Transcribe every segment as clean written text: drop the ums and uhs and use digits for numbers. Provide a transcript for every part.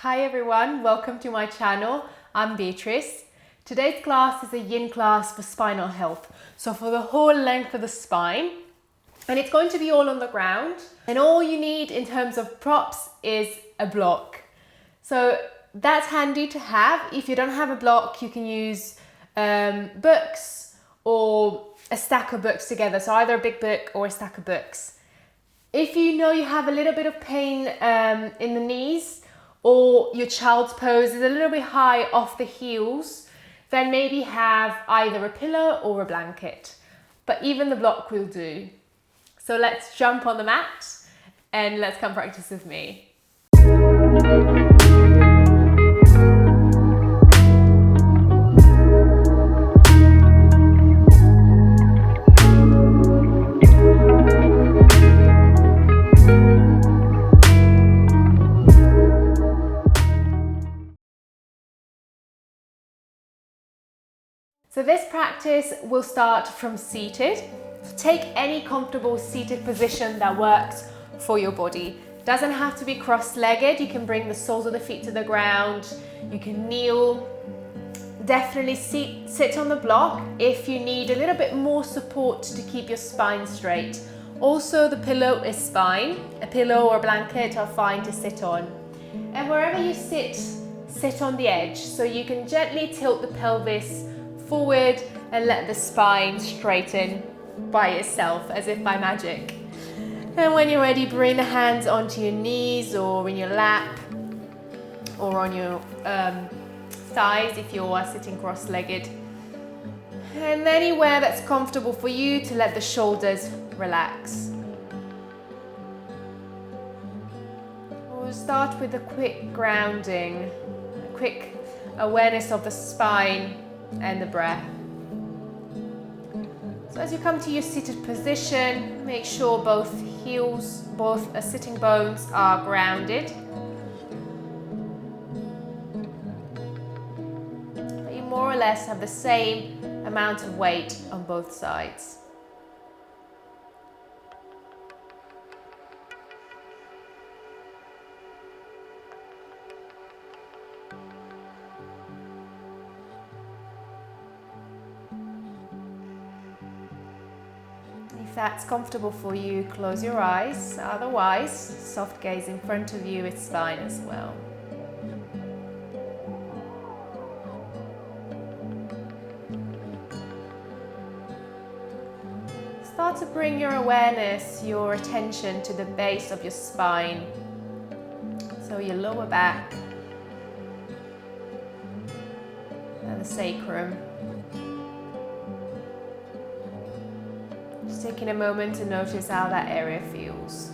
Hi everyone, welcome to my channel. I'm Beatrice. Today's class is a yin class for spinal health. So for the whole length of the spine, and it's going to be all on the ground. And all you need in terms of props is a block. So that's handy to have. If you don't have a block, you can use books or a stack of books together. So either a big book or a stack of books. If you know you have a little bit of pain in the knees, or your child's pose is a little bit high off the heels, then maybe have either a pillow or a blanket. But even the block will do. So let's jump on the mat and let's come practice with me. So this practice will start from seated. Take any comfortable seated position that works for your body. Doesn't have to be cross-legged. You can bring the soles of the feet to the ground. You can kneel. Definitely sit on the block if you need a little bit more support to keep your spine straight. Also, the pillow is fine. A pillow or a blanket are fine to sit on. And wherever you sit, sit on the edge. So you can gently tilt the pelvis forward and let the spine straighten by itself as if by magic. And when you're ready, bring the hands onto your knees or in your lap or on your thighs if you are sitting cross-legged. And anywhere that's comfortable for you to let the shoulders relax. We'll start with a quick grounding, a quick awareness of the spine and the breath. So as you come to your seated position, make sure both sitting bones are grounded. But you more or less have the same amount of weight on both sides. If that's comfortable for you, close your eyes. Otherwise, soft gaze in front of you is fine as well. Start to bring your awareness, your attention to the base of your spine. So your lower back and the sacrum. Just taking a moment to notice how that area feels.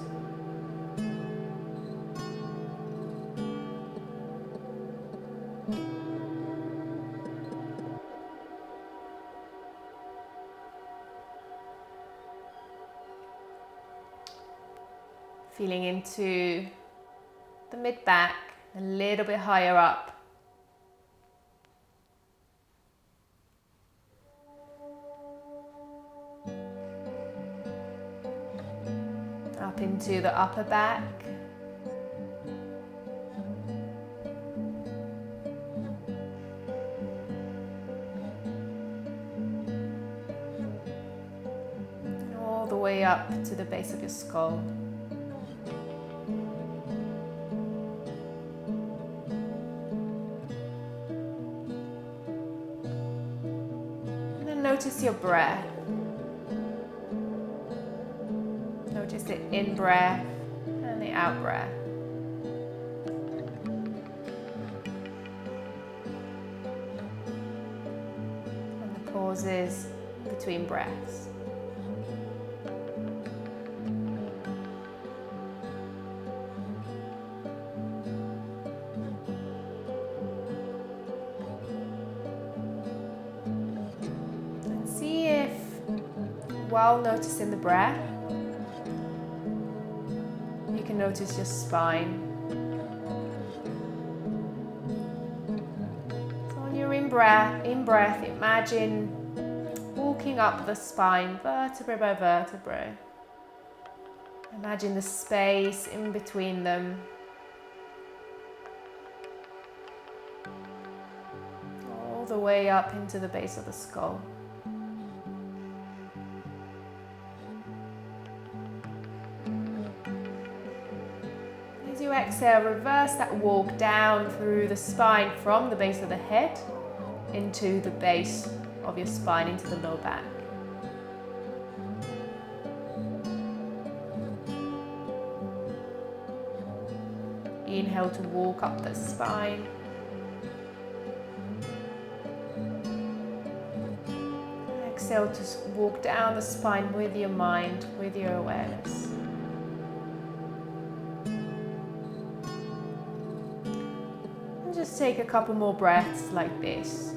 Feeling into the mid-back, a little bit higher up. Up into the upper back. And all the way up to the base of your skull. And then notice your breath. Notice the in-breath and the out-breath. And the pauses between breaths. And see if, while noticing the breath, you can notice your spine. So on your in-breath, imagine walking up the spine, vertebra by vertebra. Imagine the space in between them. all the way up into the base of the skull. As you exhale, reverse that walk down through the spine from the base of the head into the base of your spine, into the low back. Inhale to walk up the spine. Exhale to walk down the spine with your mind, with your awareness. And just take a couple more breaths like this.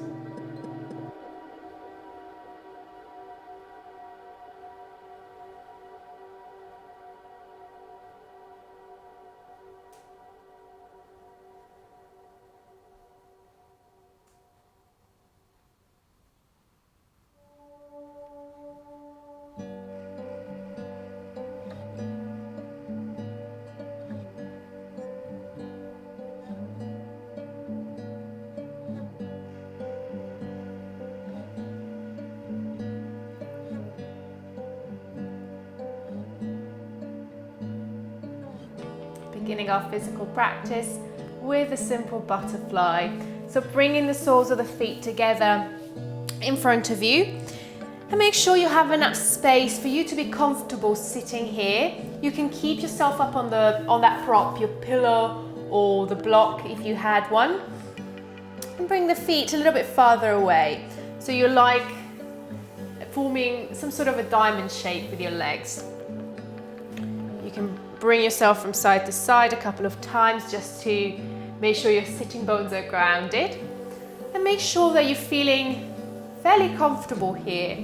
Beginning our physical practice with a simple butterfly. So bringing the soles of the feet together in front of you, and make sure you have enough space for you to be comfortable sitting here. You can keep yourself up on that prop, your pillow or the block if you had one, and bring the feet a little bit farther away. So you're like forming some sort of a diamond shape with your legs. You can bring yourself from side to side a couple of times just to make sure your sitting bones are grounded, and make sure that you're feeling fairly comfortable here.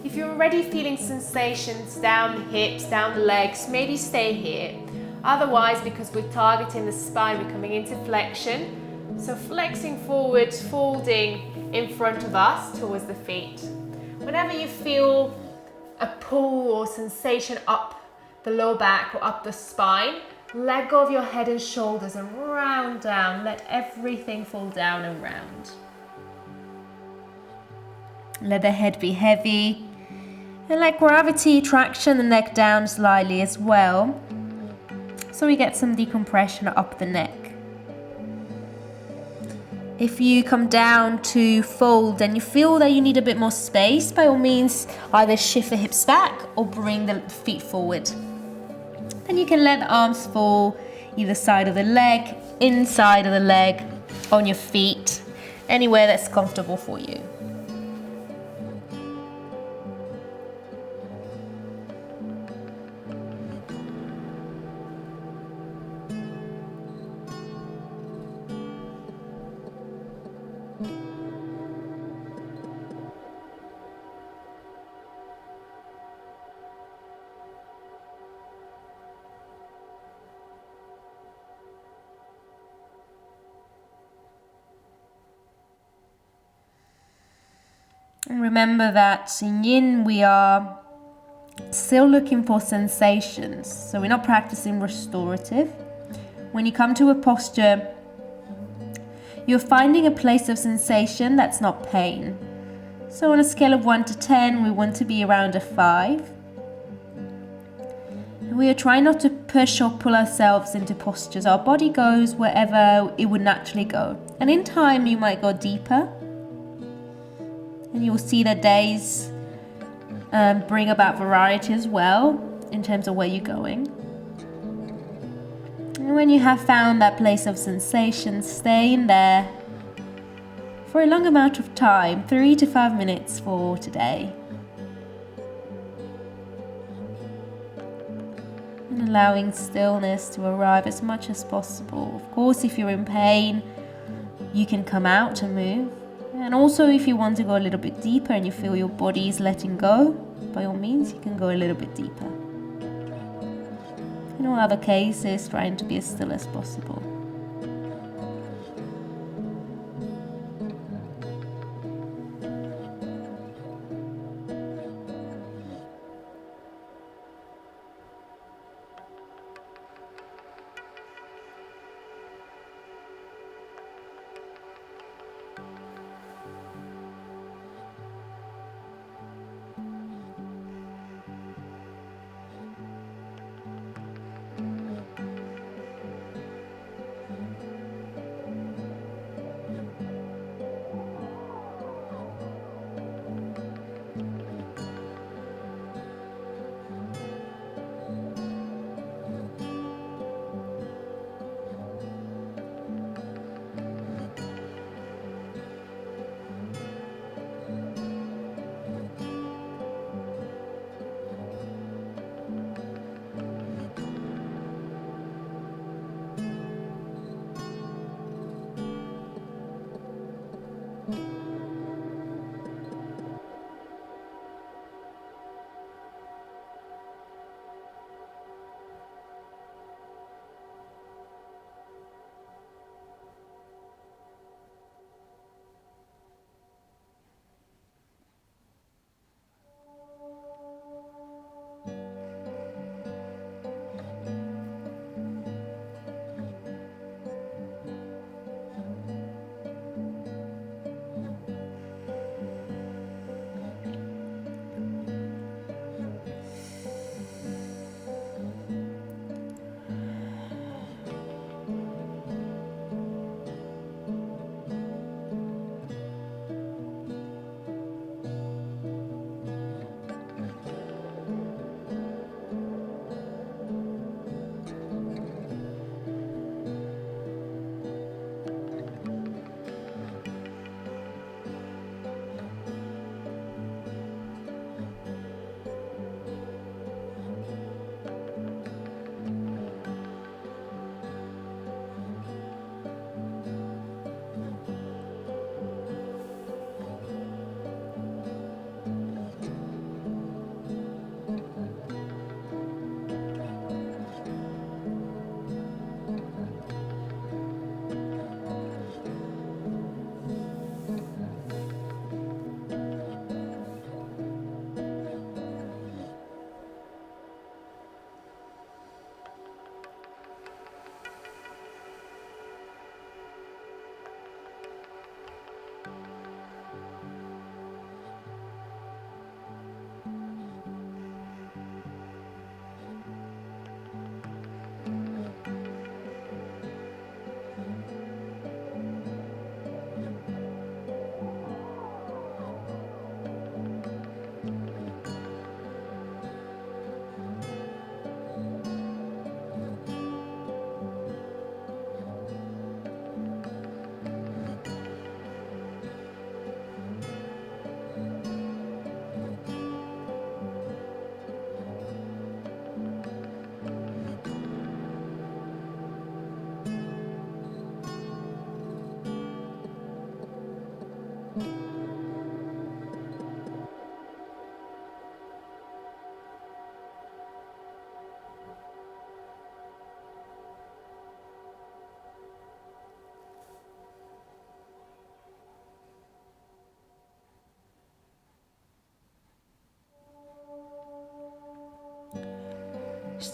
If you're already feeling sensations down the hips, down the legs, maybe stay here. Otherwise, because we're targeting the spine, we're coming into flexion. So flexing forward, folding in front of us towards the feet. Whenever you feel a pull or sensation up the low back or up the spine, let go of your head and shoulders and round down. Let everything fall down and round. Let the head be heavy, and let gravity traction the neck down slightly as well, so we get some decompression up the neck. If you come down to fold and you feel that you need a bit more space, by all means either shift the hips back or bring the feet forward. Then you can let the arms fall either side of the leg, inside of the leg, on your feet, anywhere that's comfortable for you. And remember that in Yin we are still looking for sensations, so we're not practicing restorative. When you come to a posture, you're finding a place of sensation that's not pain. So on a scale of 1 to 10, we want to be around a 5. And we are trying not to push or pull ourselves into postures. Our body goes wherever it would naturally go. And in time, you might go deeper. And you will see that days bring about variety as well in terms of where you're going. And when you have found that place of sensation, stay in there for a long amount of time, 3 to 5 minutes for today. And allowing stillness to arrive as much as possible. Of course, if you're in pain, you can come out and move. And also, if you want to go a little bit deeper and you feel your body is letting go, by all means, you can go a little bit deeper. In all other cases, trying to be as still as possible.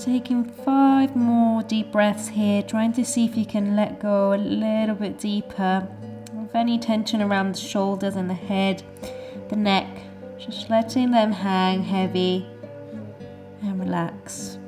Taking 5 more deep breaths here, trying to see if you can let go a little bit deeper of any tension around the shoulders and the head, the neck, just letting them hang heavy and relax.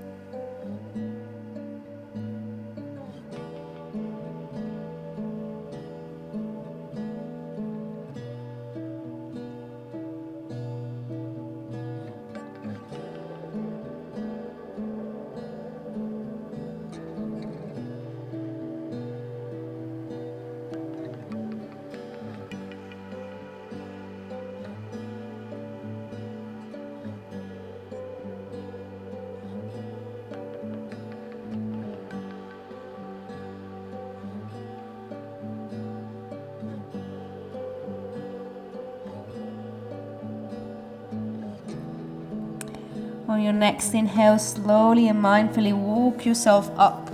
On your next inhale, slowly and mindfully walk yourself up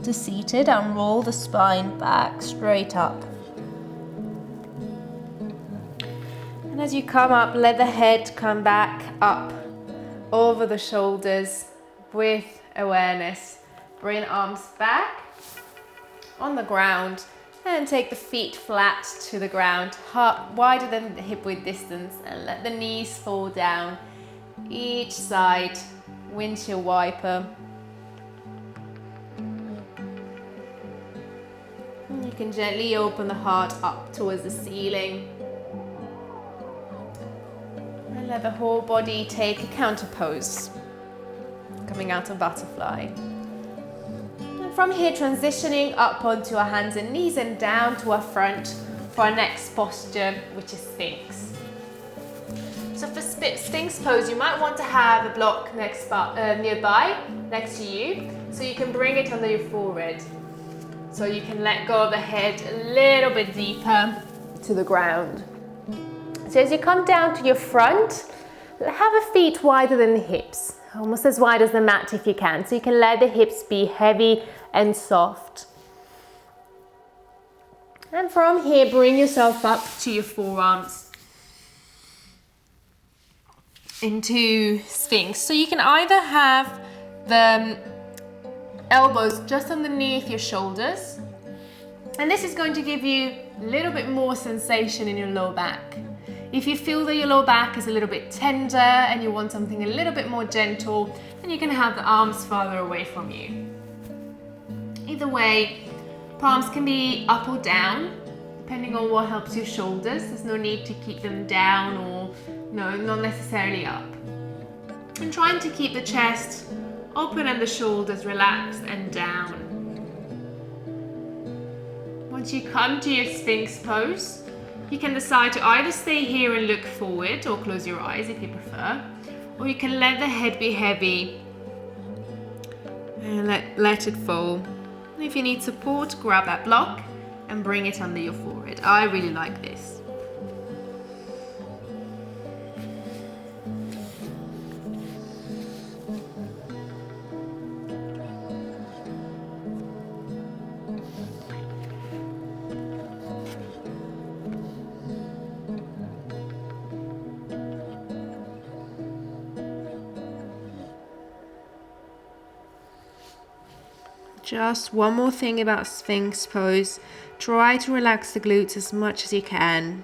to seated and roll the spine back straight up. And as you come up, let the head come back up over the shoulders with awareness. Bring arms back on the ground and take the feet flat to the ground, heart wider than the hip width distance, and let the knees fall down each side, windshield wiper. And you can gently open the heart up towards the ceiling. And let the whole body take a counter pose, coming out of butterfly. And from here, transitioning up onto our hands and knees and down to our front for our next posture, which is Sphinx. So for Sphinx pose, you might want to have a block nearby, next to you, so you can bring it under your forehead. So you can let go of the head a little bit deeper to the ground. So as you come down to your front, have the feet wider than the hips, almost as wide as the mat if you can. So you can let the hips be heavy and soft. And from here, bring yourself up to your forearms into Sphinx. So you can either have the elbows just underneath your shoulders, and this is going to give you a little bit more sensation in your low back. If you feel that your low back is a little bit tender and you want something a little bit more gentle, then you can have the arms farther away from you. Either way, palms can be up or down, depending on what helps your shoulders. There's no need to keep them down or no, not necessarily up. And trying to keep the chest open and the shoulders relaxed and down. Once you come to your Sphinx pose, you can decide to either stay here and look forward or close your eyes if you prefer, or you can let the head be heavy and let it fall. And if you need support, grab that block and bring it under your forehead. I really like this. Just one more thing about Sphinx pose. Try to relax the glutes as much as you can.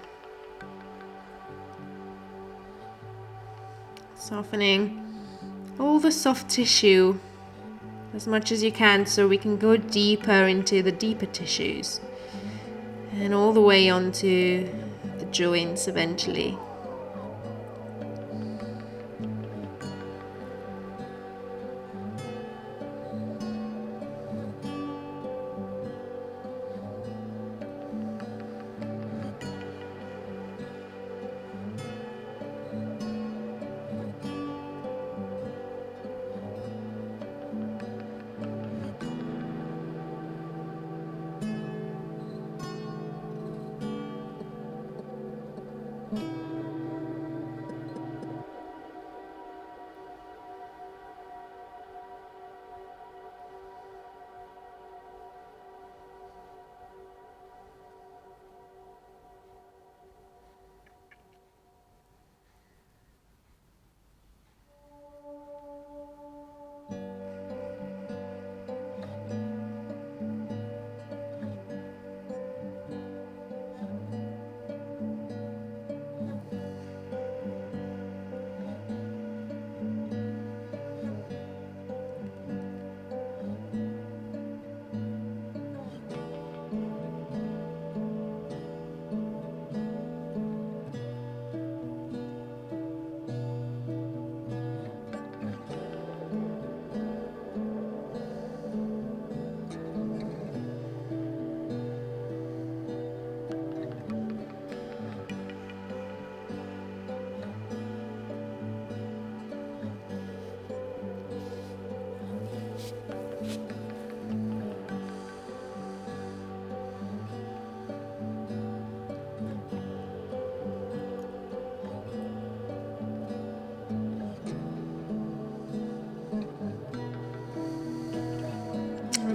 Softening all the soft tissue as much as you can so we can go deeper into the deeper tissues and all the way onto the joints eventually.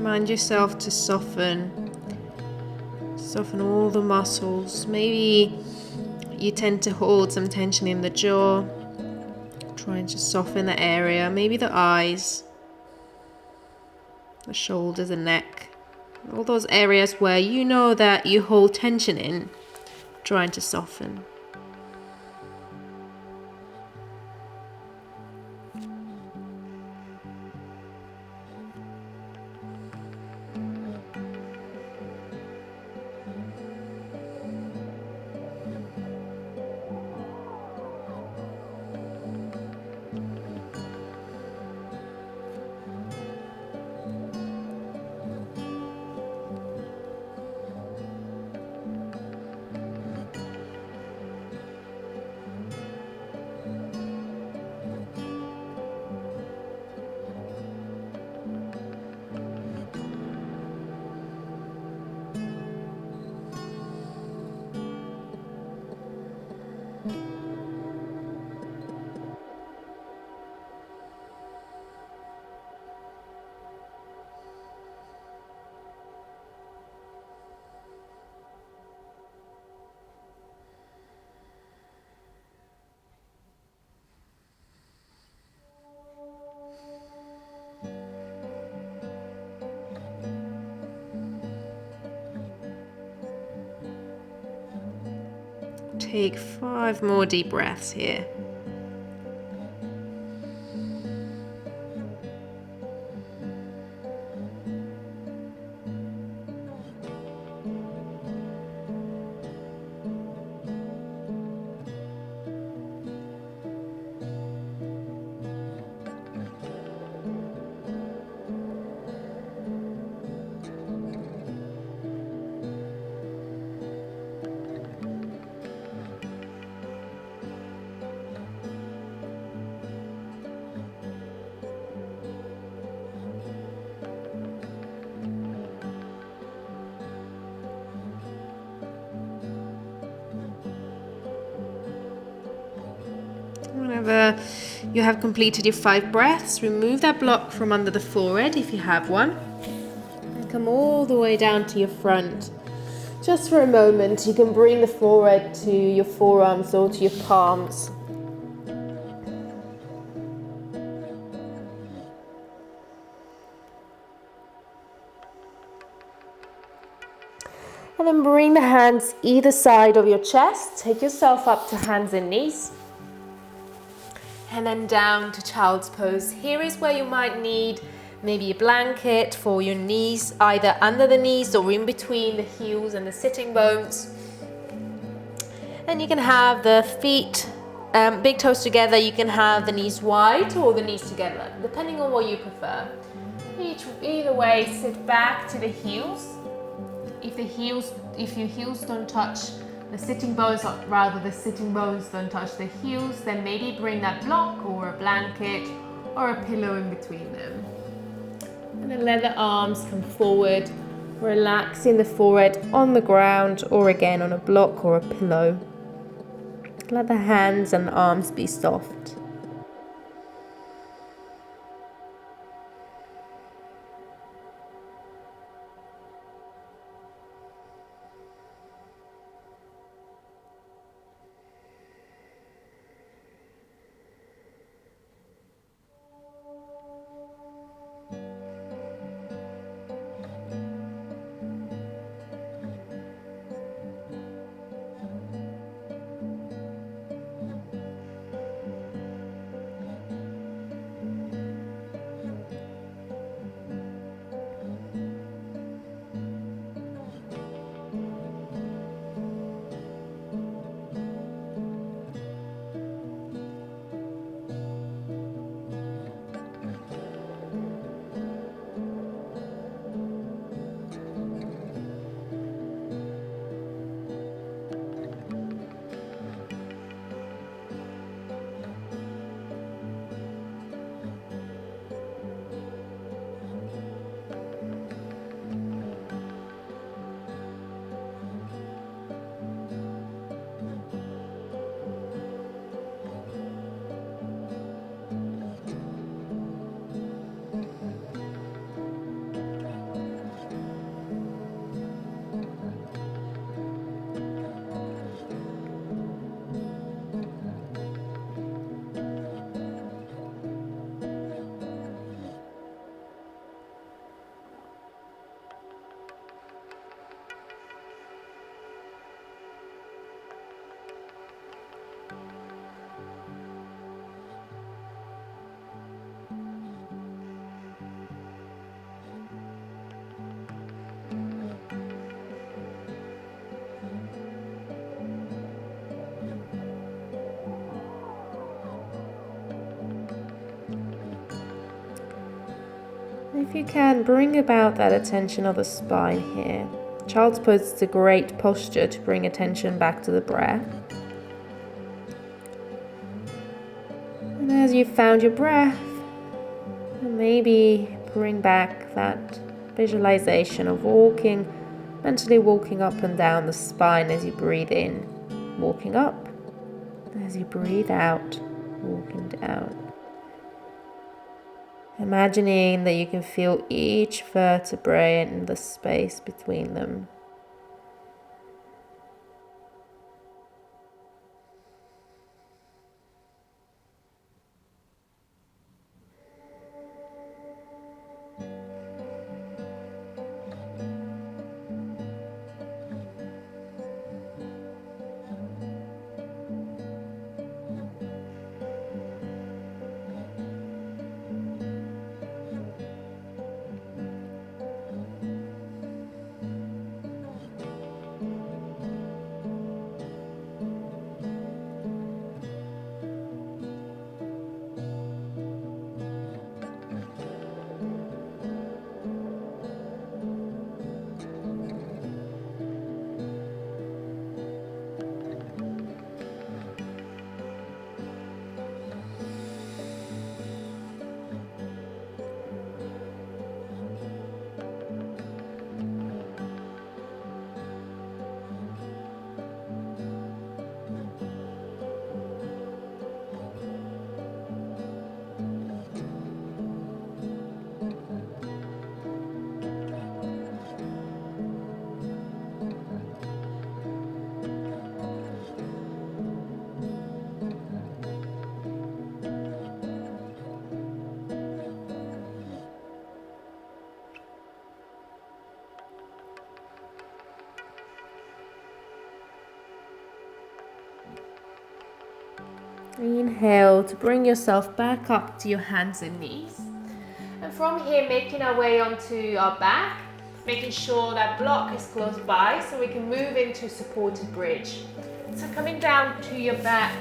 remind yourself to soften all the muscles. Maybe you tend to hold some tension in the jaw, trying to soften the area, maybe the eyes, the shoulders and neck, all those areas where you know that you hold tension in, trying to soften. Take 5 more deep breaths here. Whenever you have completed your 5 breaths, remove that block from under the forehead if you have one, and come all the way down to your front. Just for a moment, you can bring the forehead to your forearms or to your palms. And then bring the hands either side of your chest. Take yourself up to hands and knees. And then down to child's pose. Here is where you might need maybe a blanket for your knees, either under the knees or in between the heels and the sitting bones. And you can have the feet, big toes together. You can have the knees wide or the knees together, depending on what you prefer. Either way, sit back to the heels. If your heels don't touch the sitting bones, or rather the sitting bones don't touch the heels, then maybe bring that block or a blanket or a pillow in between them. And then let the arms come forward, relaxing the forehead on the ground or again on a block or a pillow. Let the hands and arms be soft. if you can, bring about that attention of the spine here. Child's pose is a great posture to bring attention back to the breath. And as you've found your breath, maybe bring back that visualization of mentally walking up and down the spine as you breathe in, walking up, as you breathe out, walking down. Imagining that you can feel each vertebrae and the space between them. Inhale to bring yourself back up to your hands and knees. And from here, making our way onto our back, making sure that block is close by so we can move into supported bridge. So coming down to your back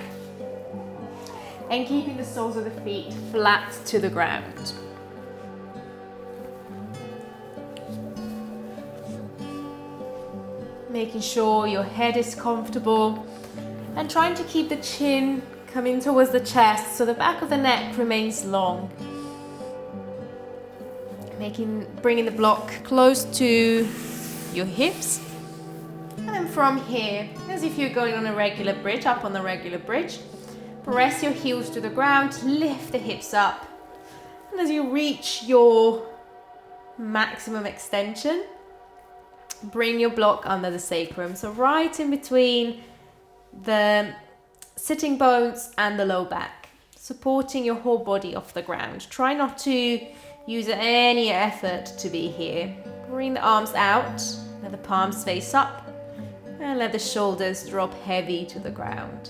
and keeping the soles of the feet flat to the ground. Making sure your head is comfortable and trying to keep the chin coming towards the chest so the back of the neck remains long. Bringing the block close to your hips. And then from here, as if you're going on a regular bridge, up on the regular bridge, press your heels to the ground, lift the hips up. And as you reach your maximum extension, bring your block under the sacrum. So right in between the sitting bones and the low back, supporting your whole body off the ground. Try not to use any effort to be here. Bring the arms out, let the palms face up, and let the shoulders drop heavy to the ground.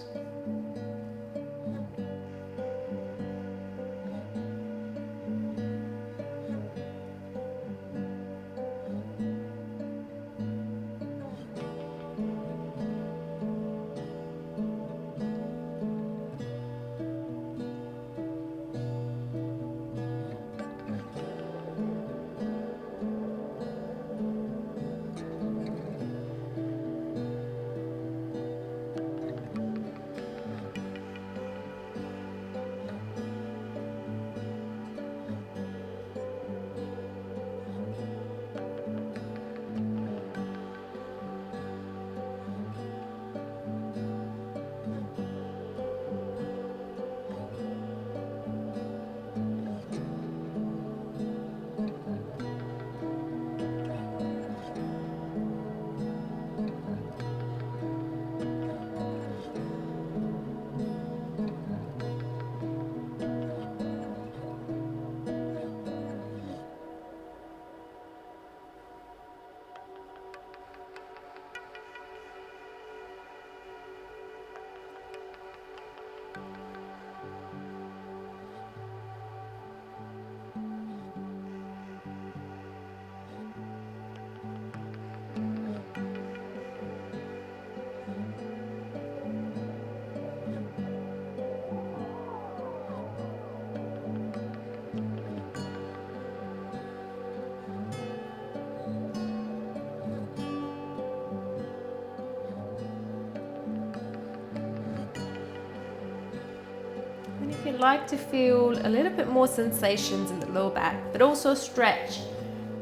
If you'd like to feel a little bit more sensations in the lower back, but also stretch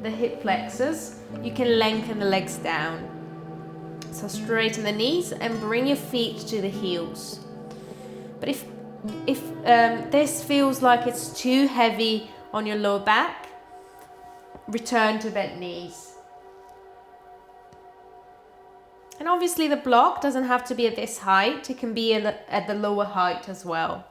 the hip flexors, you can lengthen the legs down. So straighten the knees and bring your feet to the heels. But if this feels like it's too heavy on your lower back, return to bent knees. And obviously the block doesn't have to be at this height, it can be at the lower height as well.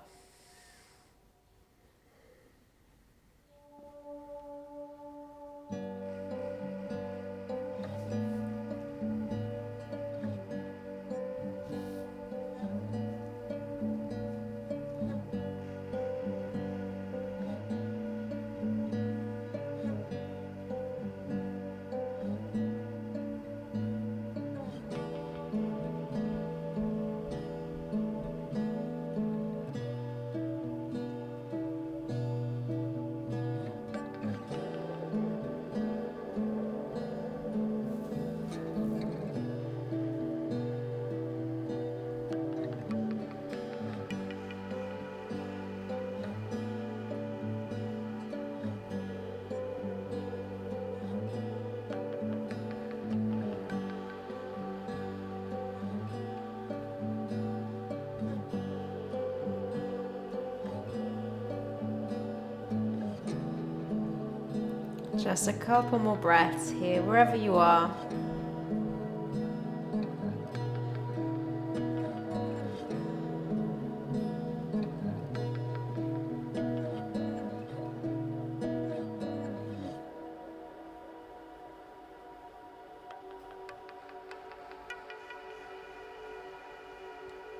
Just a couple more breaths here, wherever you are.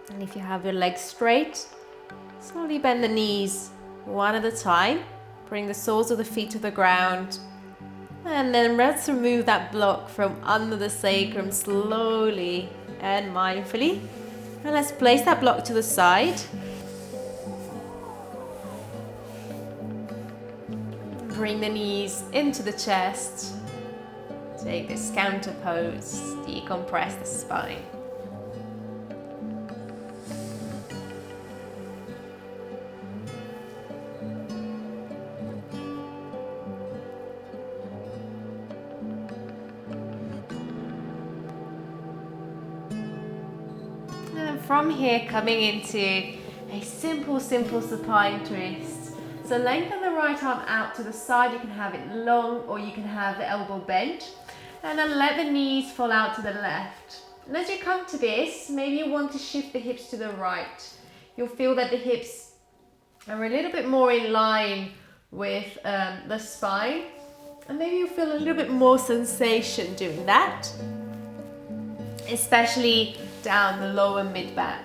And if you have your legs straight, slowly bend the knees one at a time. Bring the soles of the feet to the ground. And then let's remove that block from under the sacrum slowly and mindfully. And let's place that block to the side. Bring the knees into the chest. Take this counter pose, decompress the spine. From here, coming into a simple supine twist. So lengthen the right arm out to the side. You can have it long or you can have the elbow bent. And then let the knees fall out to the left. And as you come to this, maybe you want to shift the hips to the right. You'll feel that the hips are a little bit more in line with the spine. And maybe you'll feel a little bit more sensation doing that, especially down the lower mid back.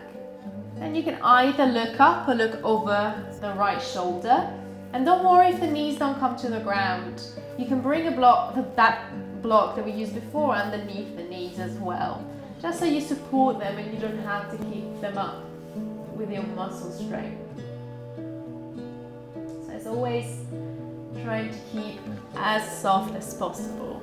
Then you can either look up or look over the right shoulder, and don't worry if the knees don't come to the ground. You can bring a block, that block that we used before, underneath the knees as well, just so you support them and you don't have to keep them up with your muscle strength. So as always, trying to keep as soft as possible.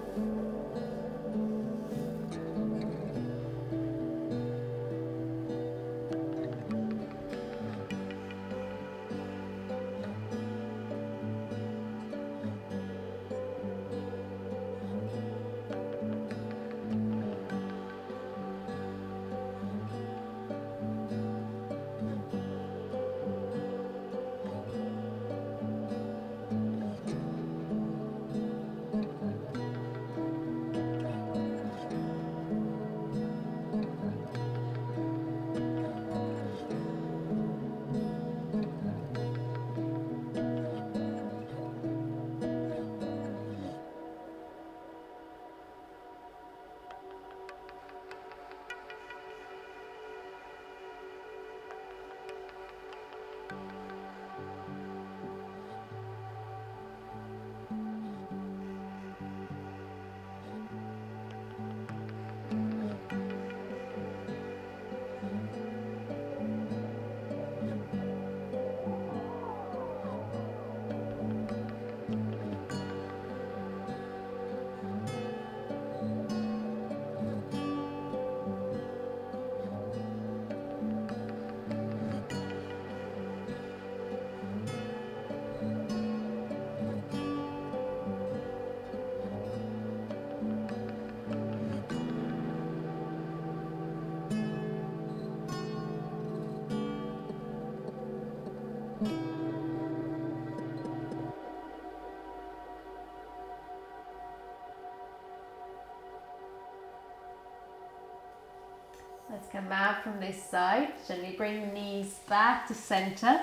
Let's come out from this side. Gently bring the knees back to center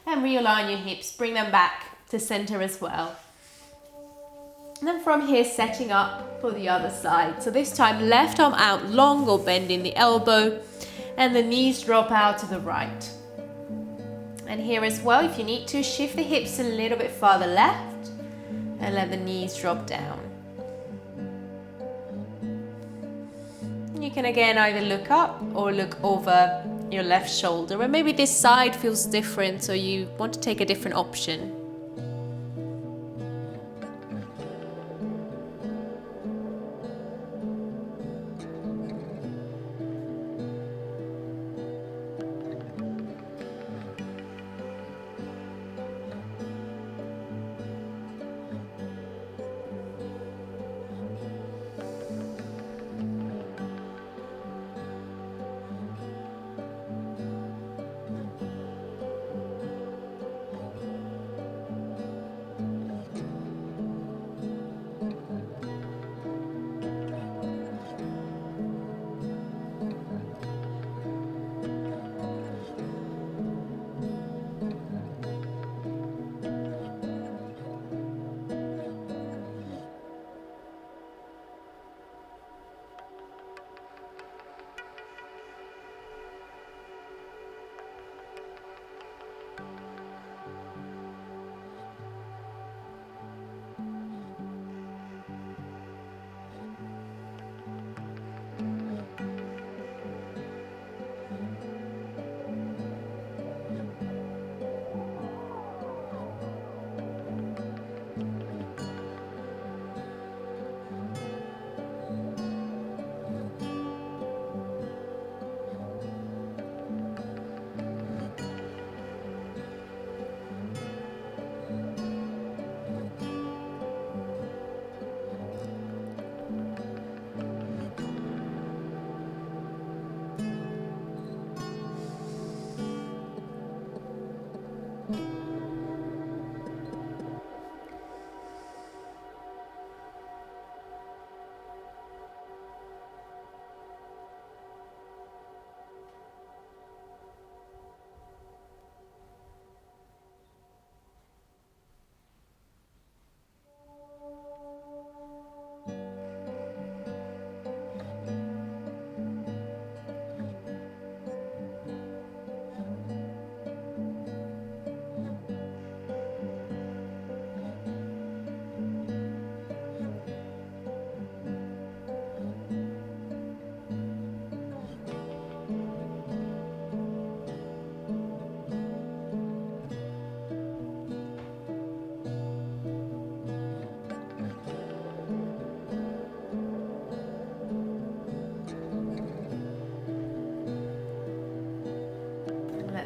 and realign your hips. Bring them back to center as well. And then from here, setting up for the other side. So this time, left arm out long or bending the elbow, and the knees drop out to the right. And here as well, if you need to, shift the hips a little bit farther left and let the knees drop down. You can again either look up or look over your left shoulder, or maybe this side feels different, so you want to take a different option.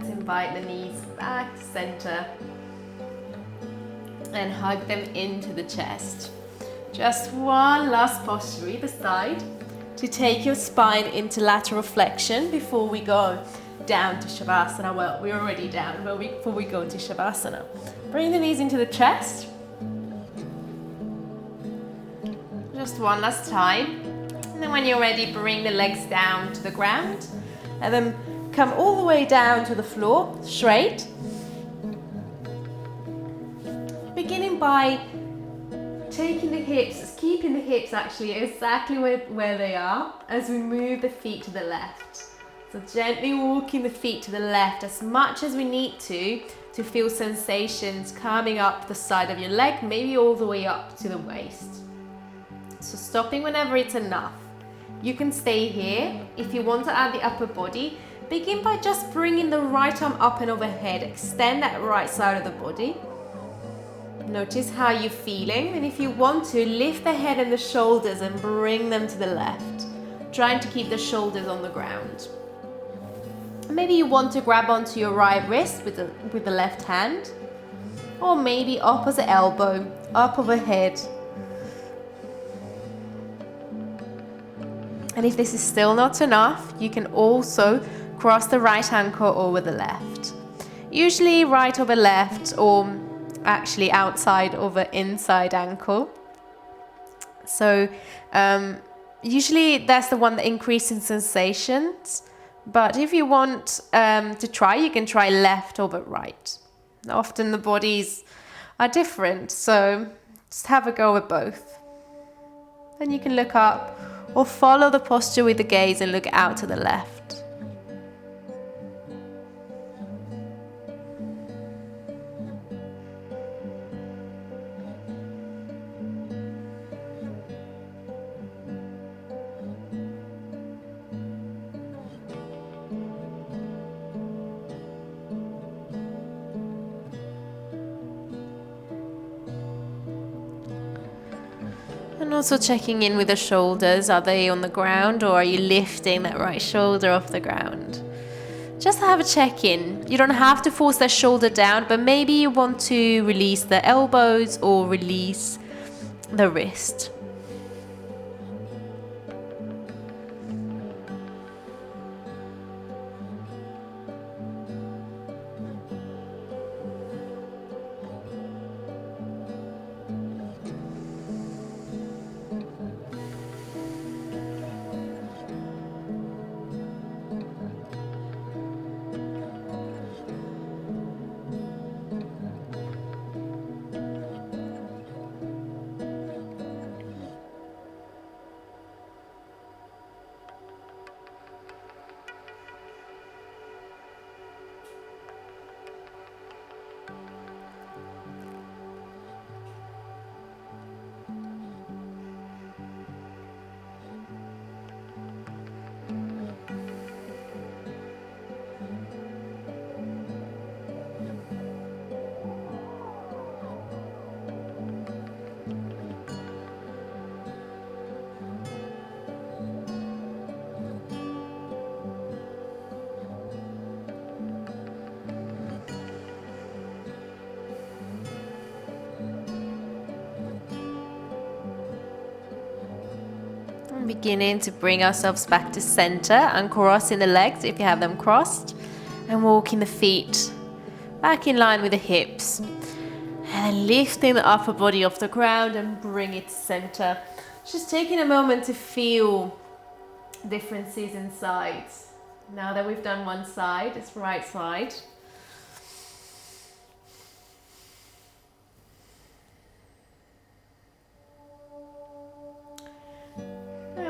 Invite the knees back to center and hug them into the chest. Just one last posture either side to take your spine into lateral flexion before we go down to Shavasana. Well, we're already down, but before we go to Shavasana. Bring the knees into the chest. Just one last time. And then when you're ready, bring the legs down to the ground. And then come all the way down to the floor, straight. Beginning by taking the hips, keeping the hips actually exactly where they are as we move the feet to the left. So gently walking the feet to the left as much as we need to feel sensations coming up the side of your leg, maybe all the way up to the waist. So stopping whenever it's enough. You can stay here. If you want to add the upper body, begin by just bringing the right arm up and overhead. Extend that right side of the body. Notice how you're feeling, and if you want to, lift the head and the shoulders and bring them to the left, trying to keep the shoulders on the ground. Maybe you want to grab onto your right wrist with the left hand, or maybe opposite elbow, up overhead. And if this is still not enough, you can also cross the right ankle over the left. Usually right over left, or actually outside over inside ankle. So Usually that's the one that increases sensations, but if you want to try, you can try left or but right. Often the bodies are different, so just have a go with both. Then you can look up or follow the posture with the gaze and look out to the left. And also checking in with the shoulders. Are they on the ground or are you lifting that right shoulder off the ground? Just have a check-in. You don't have to force that shoulder down, but maybe you want to release the elbows or release the wrist. Beginning to bring ourselves back to center, uncrossing the legs if you have them crossed, and walking the feet back in line with the hips. And lifting the upper body off the ground and bring it to center. Just taking a moment to feel differences in sides. Now that we've done one side, it's right side.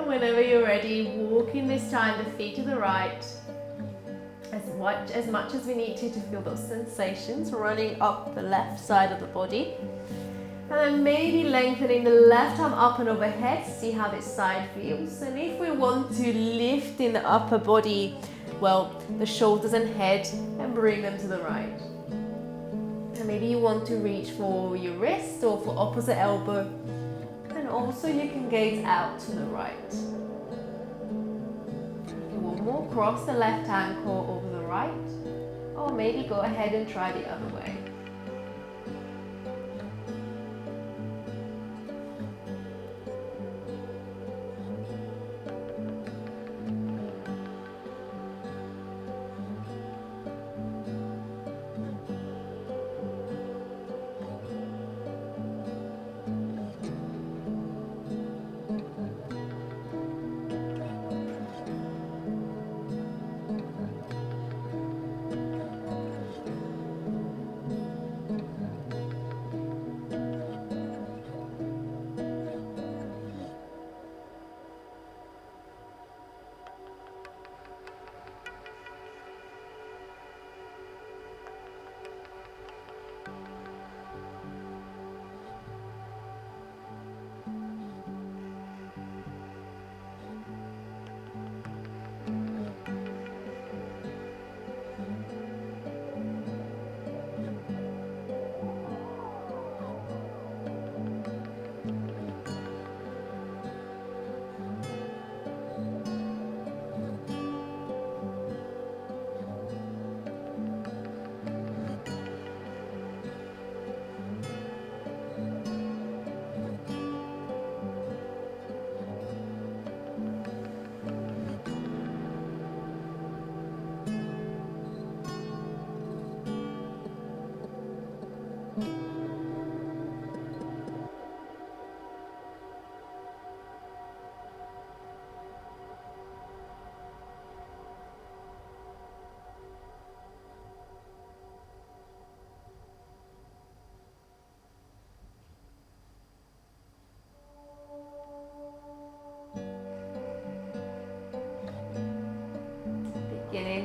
Whenever you're ready, walking this time the feet to the right as much as we need to feel those sensations running up the left side of the body. And then maybe lengthening the left arm up and overhead, see how this side feels. And if we want to lift in the upper body, well, the shoulders and head, and bring them to the right. And maybe you want to reach for your wrist or for opposite elbow. And also you can gaze out to the right. One more, cross the left ankle over the right, or maybe go ahead and try the other way.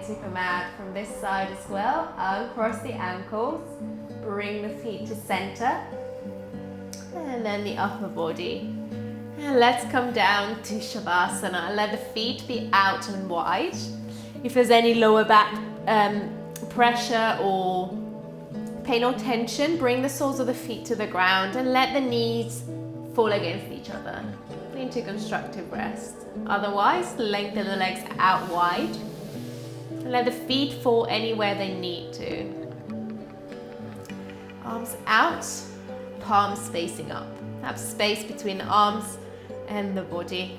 into come out from this side as well. Uncross the ankles, bring the feet to center, and then the upper body. And let's come down to Shavasana. Let the feet be out and wide. If there's any lower back pressure or pain or tension, bring the soles of the feet to the ground and let the knees fall against each other into constructive rest. Otherwise, lengthen the legs out wide and let the feet fall anywhere they need to. Arms out, palms facing up. Have space between the arms and the body.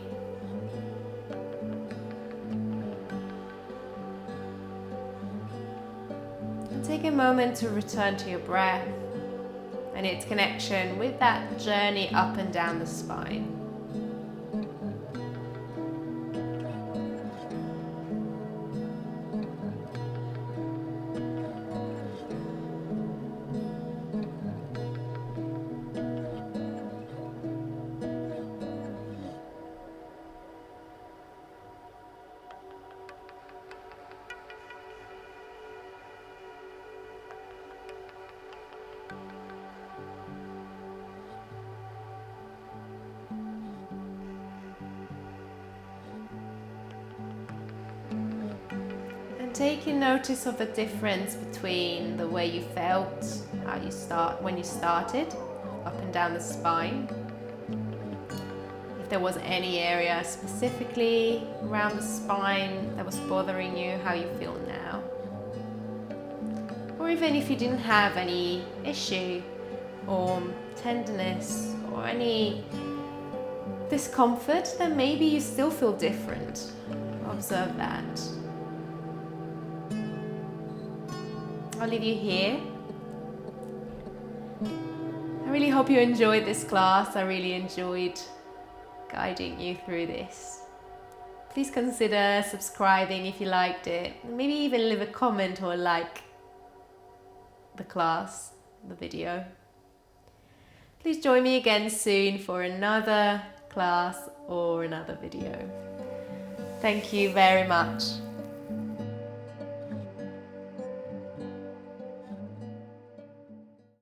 And take a moment to return to your breath and its connection with that journey up and down the spine. Taking notice of the difference between the way you felt, when you started, up and down the spine. If there was any area specifically around the spine that was bothering you, how you feel now. Or even if you didn't have any issue or tenderness or any discomfort, then maybe you still feel different. Observe that. I'll leave you here. I really hope you enjoyed this class. I really enjoyed guiding you through this. Please consider subscribing if you liked it. Maybe even leave a comment or like the class, the video. Please join me again soon for another class or another video. Thank you very much.